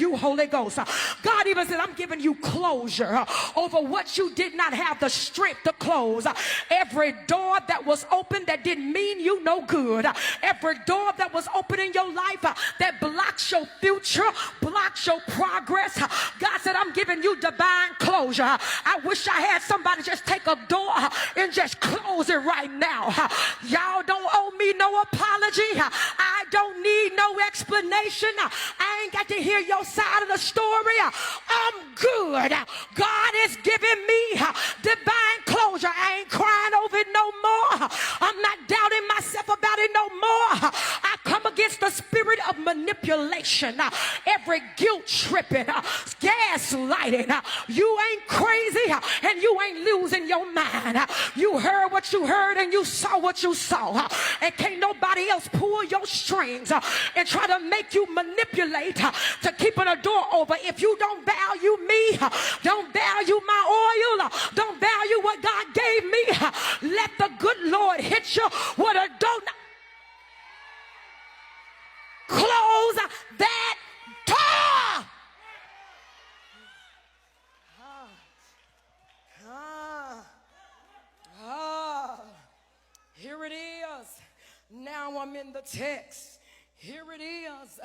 you, Holy Ghost. God even said, I'm giving you closure over what you did not have the strength to close. Every door that was open that didn't mean you no good. Every door that was open in your life that blocks your future, blocks your progress. God said, I'm giving you divine closure. I wish I had somebody just take a door and just close it right now. Y'all don't owe me no apology. I don't need no explanation. I ain't got to hear your side of the story. I'm good. God is giving me divine closure. I ain't crying over it no more. I'm not doubting myself about it no more. I come against the spirit of manipulation, every guilt tripping, gaslighting. You ain't crazy and you ain't losing your mind. You heard what you heard and you saw what you saw. And can't nobody else pull your strings and try to make you manipulate to keeping a door open. If you don't value me, don't value my oil, don't value what God gave me, let the good Lord hit you with a donut. Close that door. Here it is. Now I'm in the text. Here it is.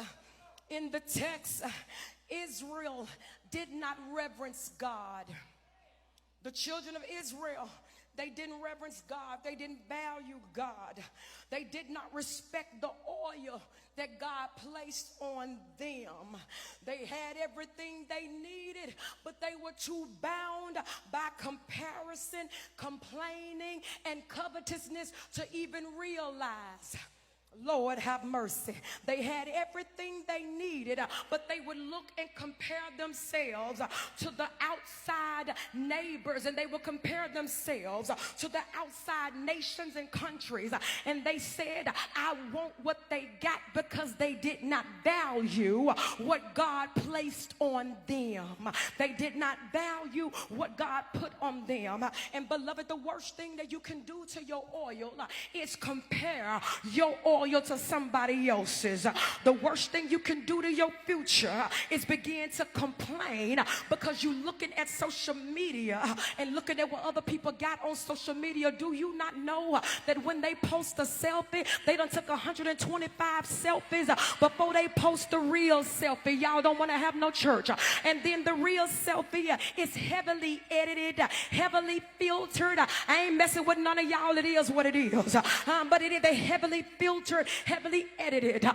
In the text, Israel did not reverence God. The children of Israel, they didn't reverence God. They didn't value God. They did not respect the oil that God placed on them. They had everything they needed, but they were too bound by comparison, complaining, and covetousness to even realize. Lord have mercy. They had everything they needed, but they would look and compare themselves to the outside neighbors, and they would compare themselves to the outside nations and countries, and they said, I want what they got, because they did not value what God placed on them. They did not value what God put on them. And beloved, the worst thing that you can do to your oil is compare your oil to somebody else's. The worst thing you can do to your future is begin to complain because you're looking at social media and looking at what other people got on social media. Do you not know that when they post a selfie, they done took 125 selfies before they post the real selfie? Y'all don't want to have no church. And then the real selfie is heavily edited, heavily filtered. I ain't messing with none of y'all. It is what it is. But it is a heavily filtered, heavily edited.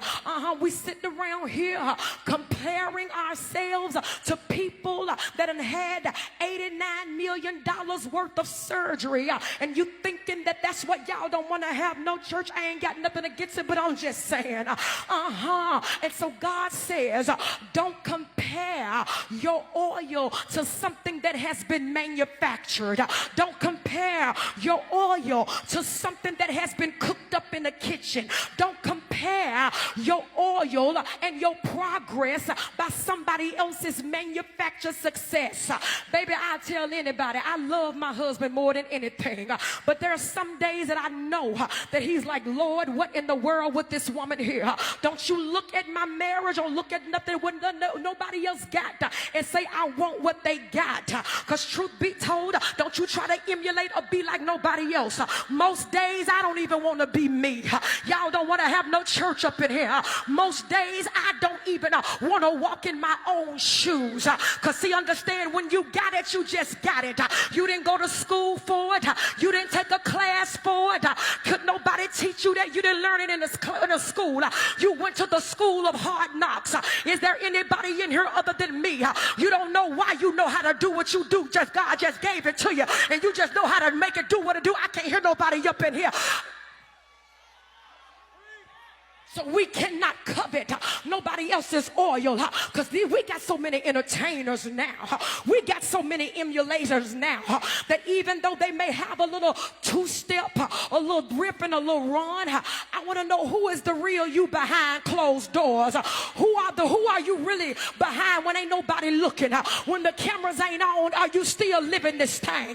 We sit around here comparing ourselves to people that had $89 million worth of surgery, and you thinking that that's what y'all don't want to have no church. I ain't got nothing against it, but I'm just saying. And so God says, don't compare your oil to something that has been manufactured. Don't compare your oil to something that has been cooked up in the kitchen. Don't compare your oil and your progress by somebody else's manufactured success. Baby, I tell anybody, I love my husband more than anything. But there are some days that I know that he's like, Lord, what in the world with this woman here? Don't you look at my marriage or look at nothing what nobody else got and say, I want what they got. Because truth be told, don't you try to emulate or be like nobody else. Most days, I don't even want to be me. Y'all don't want to have no church up in here. Most days I don't even want to walk in my own shoes. Because see, understand, when you got it, you just got it. You didn't go to school for it. You didn't take a class for it. Could nobody teach you that? You didn't learn it in a school. You went to the school of hard knocks. Is there anybody in here other than me? You don't know why you know how to do what you do. Just God just gave it to you, and you just know how to make it do what it do. I can't hear nobody up in here. So we cannot covet nobody else's oil, because we got so many entertainers now. We got so many emulators now that even though they may have a little two-step, a little rip and a little run, I want to know, who is the real you behind closed doors? Who are you really behind when ain't nobody looking? When the cameras ain't on, are you still living this thing?